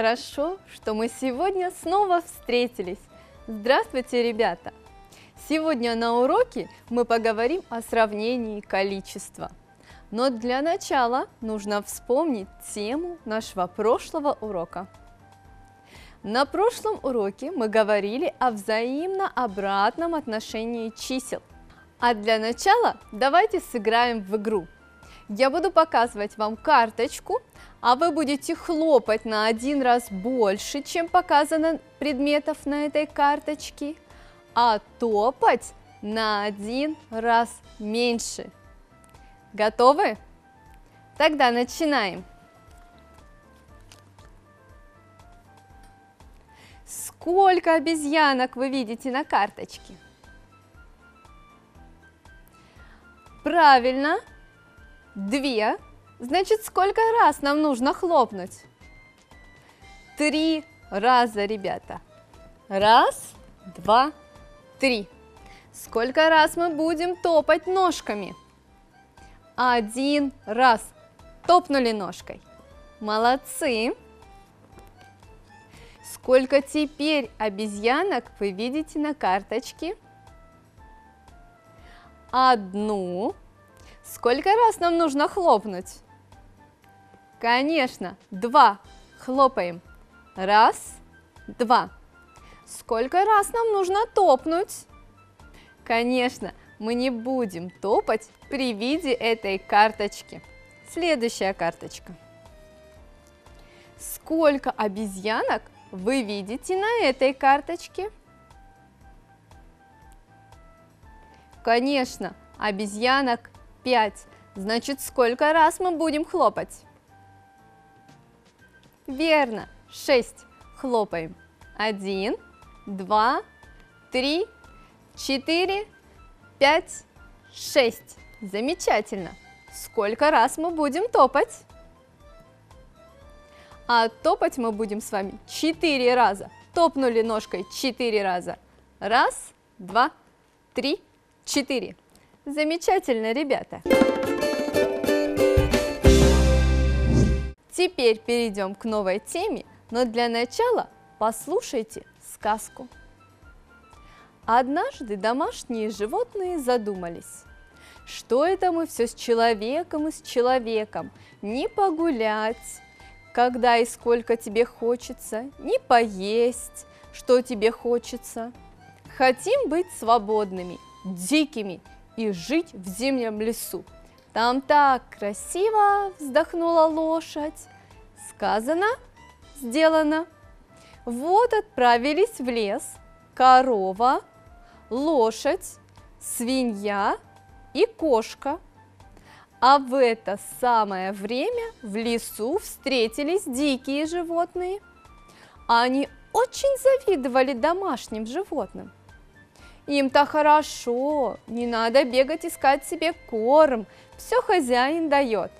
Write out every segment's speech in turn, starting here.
хорошо, что мы сегодня снова встретились. Здравствуйте, ребята! Сегодня на уроке мы поговорим о сравнении количества. Но для начала нужно вспомнить тему нашего прошлого урока. На прошлом уроке мы говорили о взаимно обратном отношении чисел. А для начала давайте сыграем в игру. Я буду показывать вам карточку, а вы будете хлопать на один раз больше, чем показано предметов на этой карточке, а топать на один раз меньше. Готовы? Тогда начинаем. Сколько обезьянок вы видите на карточке? Правильно, 2. Значит, сколько раз нам нужно хлопнуть? 3 раза, ребята. 1, 2, 3. Сколько раз мы будем топать ножками? 1 раз. Топнули ножкой. Молодцы. Сколько теперь обезьянок вы видите на карточке? 1. Сколько раз нам нужно хлопнуть? Конечно, 2. Хлопаем. 1, 2. Сколько раз нам нужно топнуть? Конечно, мы не будем топать при виде этой карточки. Следующая карточка. Сколько обезьянок вы видите на этой карточке? Конечно, обезьянок 5. Значит, сколько раз мы будем хлопать? Верно, 6. Хлопаем. 1, 2, 3, 4, 5, 6. Замечательно. Сколько раз мы будем топать? А топать мы будем с вами 4 раза. Топнули ножкой 4 раза. 1, 2, 3, 4. Замечательно, ребята. Теперь перейдем к новой теме, но для начала послушайте сказку. Однажды домашние животные задумались, что это мы все с человеком и с человеком, не погулять, когда и сколько тебе хочется, не поесть, что тебе хочется. Хотим быть свободными, дикими и жить в зимнем лесу. Там так красиво, вздохнула лошадь. Сказано, сделано. Вот отправились в лес корова, лошадь, свинья и кошка. А в это самое время в лесу встретились дикие животные. Они очень завидовали домашним животным. Им-то хорошо, не надо бегать искать себе корм, все хозяин дает.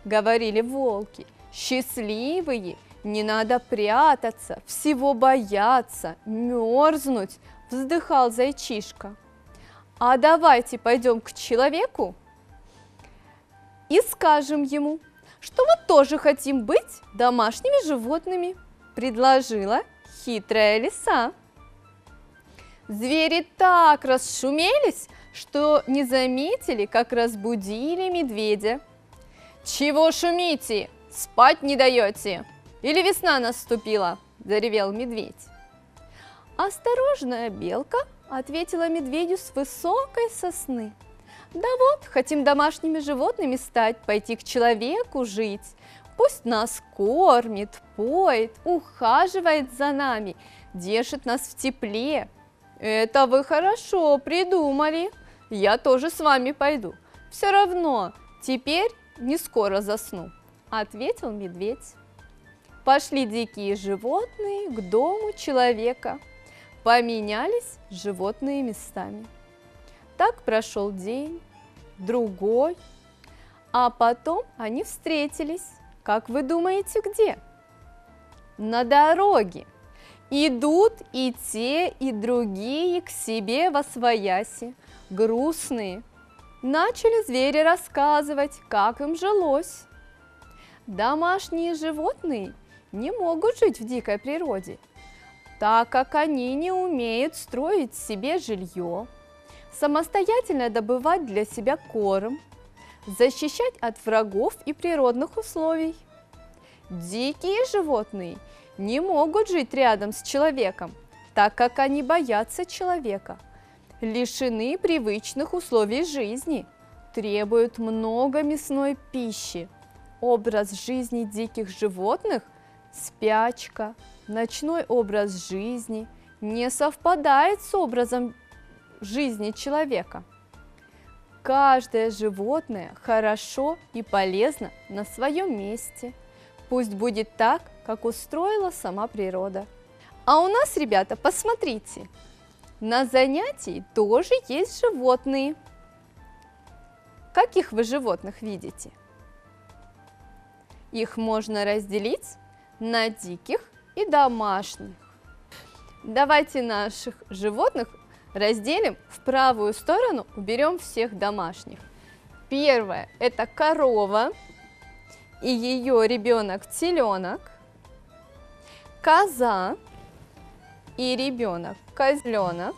Говорили волки, счастливые, не надо прятаться, всего бояться, мерзнуть, вздыхал зайчишка. А давайте пойдем к человеку и скажем ему, что мы тоже хотим быть домашними животными, предложила хитрая лиса. Звери так расшумелись, что не заметили, как разбудили медведя. «Чего шумите? Спать не даете? Или весна наступила?» – заревел медведь. Осторожная белка ответила медведю с высокой сосны. «Да вот, хотим домашними животными стать, пойти к человеку жить. Пусть нас кормит, поет, ухаживает за нами, держит нас в тепле». «Это вы хорошо придумали, я тоже с вами пойду. Все равно, теперь не скоро засну», – ответил медведь. Пошли дикие животные к дому человека, поменялись животные местами. Так прошел день, другой, а потом они встретились, как вы думаете, где? На дороге. Идут и те, и другие к себе восвояси, грустные. Начали звери рассказывать, как им жилось. Домашние животные не могут жить в дикой природе, так как они не умеют строить себе жилье, самостоятельно добывать для себя корм, защищать от врагов и природных условий. Дикие животные не могут жить рядом с человеком, так как они боятся человека, лишены привычных условий жизни, требуют много мясной пищи. Образ жизни диких животных – спячка, ночной образ жизни – не совпадает с образом жизни человека. Каждое животное хорошо и полезно на своем месте. Пусть будет так, как устроила сама природа. А у нас, ребята, посмотрите, на занятии тоже есть животные. Каких вы животных видите? Их можно разделить на диких и домашних. Давайте наших животных разделим в правую сторону, уберем всех домашних. Первое – это корова и ее ребенок теленок, коза и ребенок козленок,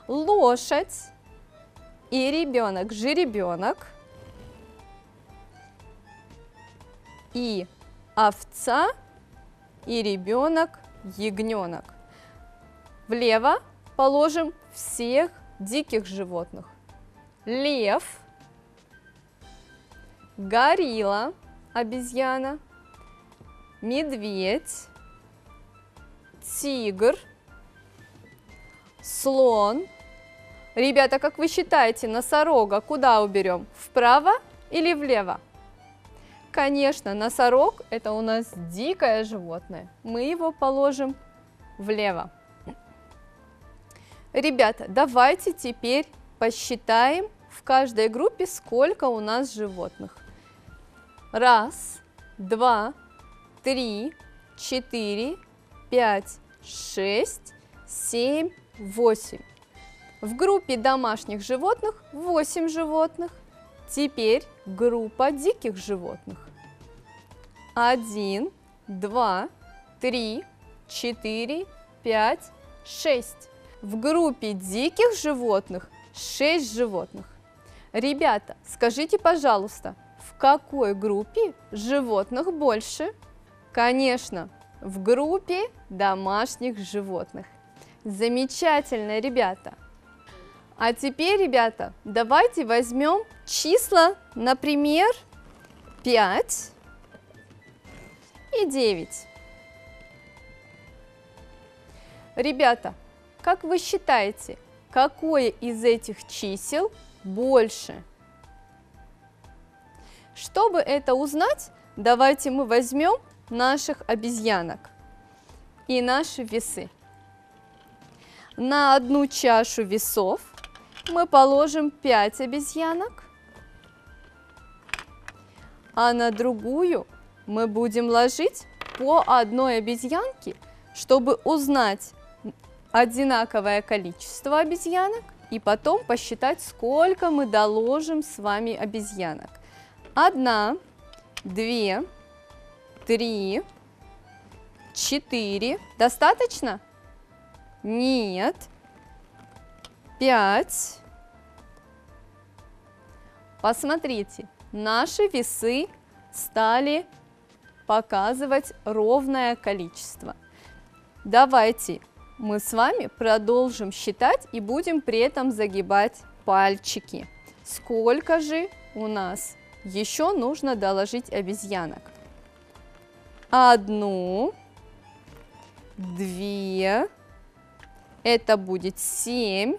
лошадь и ребенок жеребенок, и овца и ребенок ягненок. Влево положим всех диких животных. Лев, горилла, обезьяна, медведь, тигр, слон. Ребята, как вы считаете, носорога куда уберем? Вправо или влево? Конечно, носорог – это у нас дикое животное. Мы его положим влево. Ребята, давайте теперь посчитаем в каждой группе, сколько у нас животных. 1, 2, 3, 4, 5, 6, 7, 8. В группе домашних животных 8 животных. Теперь группа диких животных. 1, 2, 3, 4, 5, 6. В группе диких животных 6 животных. Ребята, скажите, пожалуйста, в какой группе животных больше? Конечно, в группе домашних животных. Замечательно, ребята. А теперь, ребята, давайте возьмем числа, например, 5 и 9. Ребята, как вы считаете, какое из этих чисел больше? Чтобы это узнать, давайте мы возьмем наших обезьянок и наши весы. На одну чашу весов мы положим 5 обезьянок, а на другую мы будем ложить по одной обезьянке, чтобы узнать одинаковое количество обезьянок и потом посчитать, сколько мы доложим с вами обезьянок. 1, 2, 3, 4. Достаточно? Нет. 5. Посмотрите, наши весы стали показывать ровное количество. Давайте мы с вами продолжим считать и будем при этом загибать пальчики. Сколько же у нас еще нужно доложить обезьянок? 1, 2, это будет 7,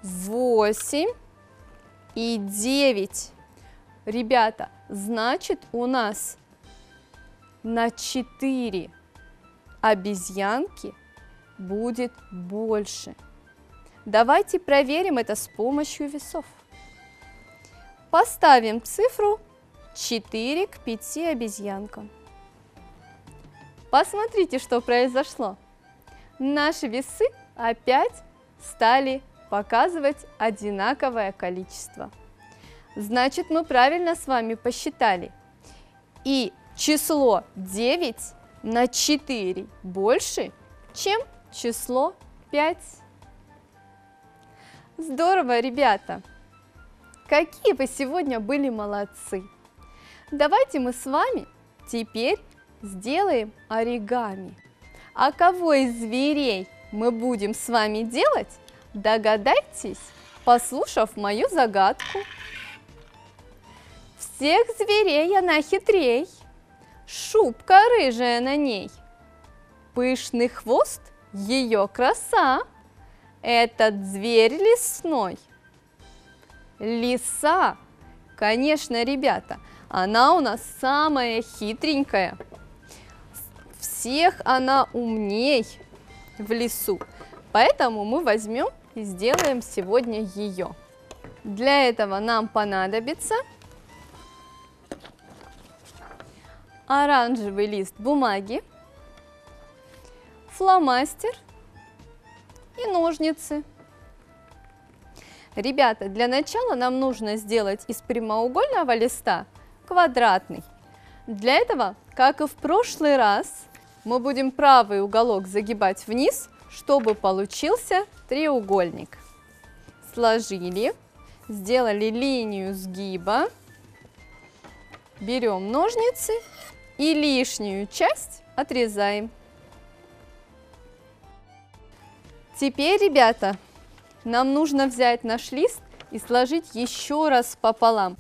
8 и 9. Ребята, значит, у нас на 4 обезьянки будет больше. Давайте проверим это с помощью весов. Поставим цифру 4 к 5 обезьянкам. Посмотрите, что произошло. Наши весы опять стали показывать одинаковое количество. Значит, мы правильно с вами посчитали. И число 9 на 4 больше, чем число 5. Здорово, ребята! Какие вы сегодня были молодцы! Давайте мы с вами теперь сделаем оригами. А кого из зверей мы будем с вами делать, догадайтесь, послушав мою загадку. Всех зверей она хитрей, шубка рыжая на ней, пышный хвост ее краса. Этот зверь лесной. Лиса, конечно, ребята, она у нас самая хитренькая. Всех она умней в лесу, поэтому мы возьмем и сделаем сегодня ее. Для этого нам понадобится оранжевый лист бумаги, фломастер и ножницы. Ребята, для начала нам нужно сделать из прямоугольного листа квадратный. Для этого, как и в прошлый раз, мы будем правый уголок загибать вниз, чтобы получился треугольник. Сложили, сделали линию сгиба, берем ножницы и лишнюю часть отрезаем. Теперь, ребята, нам нужно взять наш лист и сложить еще раз пополам.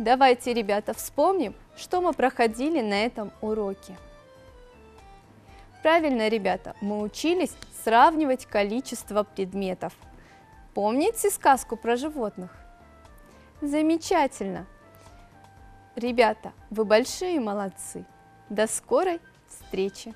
Давайте, ребята, вспомним, что мы проходили на этом уроке. Правильно, ребята, мы учились сравнивать количество предметов. Помните сказку про животных? Замечательно! Ребята, вы большие молодцы! До скорой встречи!